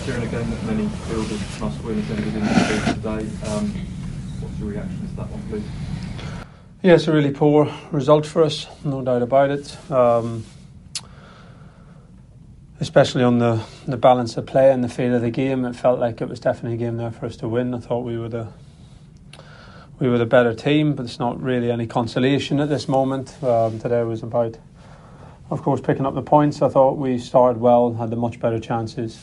Kieran, a game that many feel that must win has ended in defeat today. What's your reaction to that one, please? Yeah, it's a really poor result for us, no doubt about it. Especially on the balance of play and the feel of the game, it felt like it was definitely a game there for us to win. I thought we were the better team, but it's not really any consolation at this moment. Today was about, of course, picking up the points. I thought we started well, had the much better chances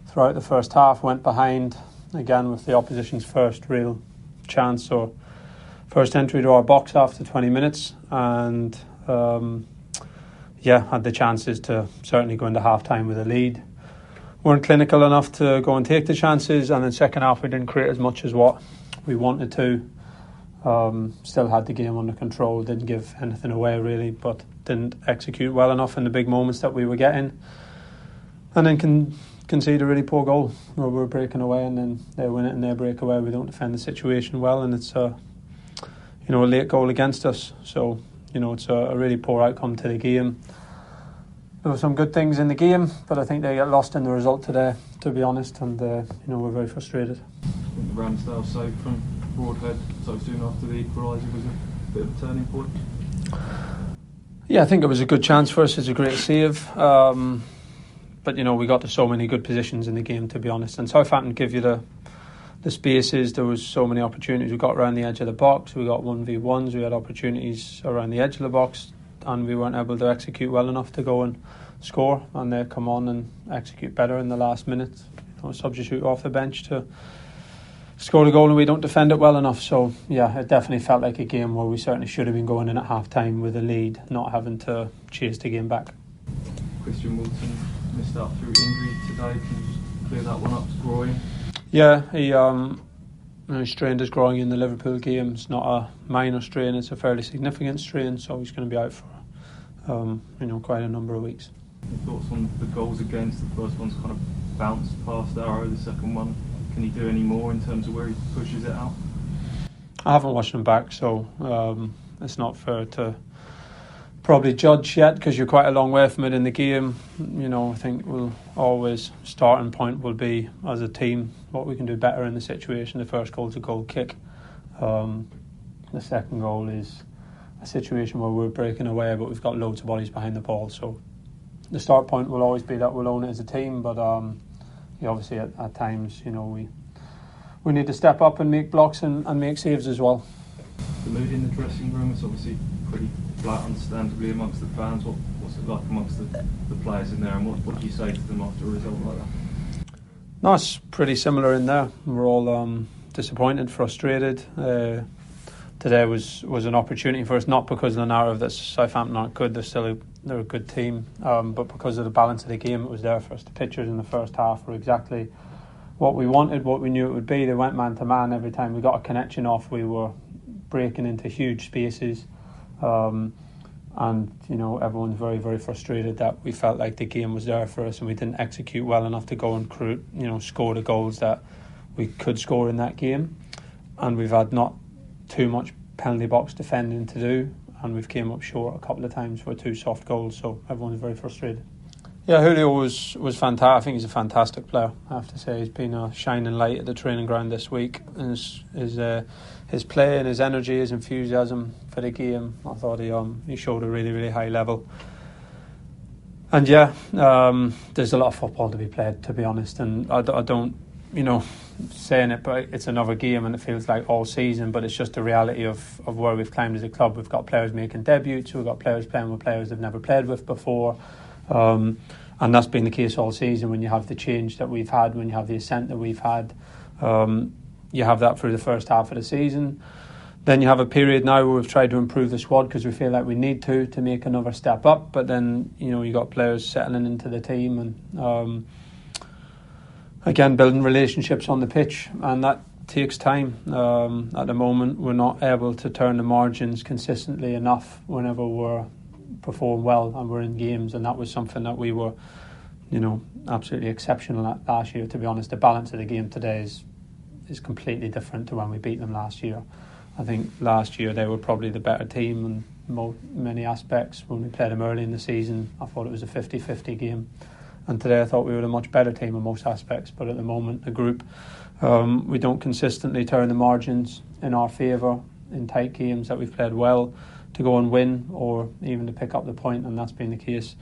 throughout the first half, went behind again with the opposition's first real chance or first entry to our box after 20 minutes, and had the chances to certainly go into half-time with a lead. Weren't clinical enough to go and take the chances, and in second half we didn't create as much as what we wanted to. Still had the game under control, didn't give anything away really, but didn't execute well enough in the big moments that we were getting, and then concede a really poor goal where we were breaking away, and then they win it and they break away. We don't defend the situation well, and it's a late goal against us. So it's a really poor outcome to the game. There were some good things in the game, but I think they get lost in the result today, to be honest, and we're very frustrated. I think the Ramsdale save from Broadhead so soon after the equaliser was a bit of a turning point. Yeah, I think it was a good chance for us. It's a great save. But we got to so many good positions in the game, to be honest. And Southampton give you the spaces. There was so many opportunities. We got around the edge of the box. We got 1v1s. We had opportunities around the edge of the box, and we weren't able to execute well enough to go and score. And they come on and execute better in the last minute. Substitute off the bench to score the goal, and we don't defend it well enough. So yeah, it definitely felt like a game where we certainly should have been going in at half time with a lead, not having to chase the game back. Christian Wilson missed out through injury today. Can you just clear that one up? Groin? Yeah, he strained his groin in the Liverpool game. It's not a minor strain, it's a fairly significant strain, so he's going to be out for quite a number of weeks. Your thoughts on the goals against? The first one's kind of bounced past Arrow, the second one, can he do any more in terms of where he pushes it out? I haven't watched him back, so it's not fair to probably judge yet, because you're quite a long way from it in the game. I think we'll always, starting point will be, as a team, what we can do better in the situation. The first goal's a goal kick. The second goal is a situation where we're breaking away, but we've got loads of bodies behind the ball. So the start point will always be that we'll own it as a team, but obviously at times, we need to step up and make blocks and make saves as well. The mood in the dressing room is obviously pretty flat, understandably, amongst the fans. What's it like amongst the players in there, and what do you say to them after a result like that? No, it's pretty similar in there. We're all disappointed, frustrated. Today was an opportunity for us, not because of the narrative that Southampton aren't good. They're a good team, but because of the balance of the game, it was there for us. The pictures in the first half were exactly what we wanted, what we knew it would be. They went man to man every time we got a connection off. We were breaking into huge spaces, and everyone's very, very frustrated that we felt like the game was there for us and we didn't execute well enough to go and score the goals that we could score in that game. And we've had not too much penalty box defending to do, and we've came up short a couple of times for 2 soft goals, so everyone's very frustrated. Yeah, Julio was fantastic. I think he's a fantastic player, I have to say. He's been a shining light at the training ground this week. And his play and his energy, his enthusiasm for the game, I thought he showed a really, really high level. And there's a lot of football to be played, to be honest, and I don't saying it, but it's another game and it feels like all season, but it's just the reality of where we've climbed as a club. We've got players making debuts, we've got players playing with players they've never played with before, and that's been the case all season. When you have the change that we've had, when you have the ascent that we've had, you have that through the first half of the season. Then you have a period now where we've tried to improve the squad because we feel like we need to make another step up, but then you got players settling into the team and again, building relationships on the pitch, and that takes time. At the moment, we're not able to turn the margins consistently enough whenever we're perform well and we're in games, and that was something that we were, absolutely exceptional at last year. To be honest, the balance of the game today is completely different to when we beat them last year. I think last year they were probably the better team in many aspects. When we played them early in the season, I thought it was a 50-50 game. And today I thought we were a much better team in most aspects. But at the moment, the group, we don't consistently turn the margins in our favour in tight games that we've played well to go and win or even to pick up the point, and that's been the case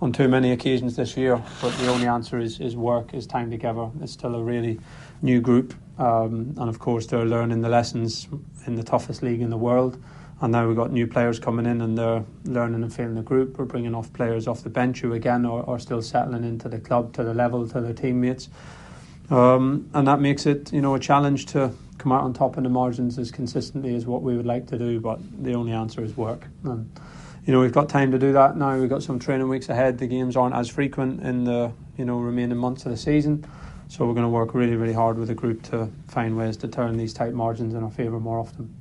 on too many occasions this year. But the only answer is work, is time together. It's still a really new group, and of course they're learning the lessons in the toughest league in the world. And now we've got new players coming in and they're learning and feeling the group. We're bringing off players off the bench who again are still settling into the club, to the level, to their teammates. And that makes it, a challenge to come out on top in the margins as consistently as what we would like to do. But the only answer is work. And, we've got time to do that now. We've got some training weeks ahead. The games aren't as frequent in the, remaining months of the season. So we're going to work really, really hard with the group to find ways to turn these tight margins in our favour more often.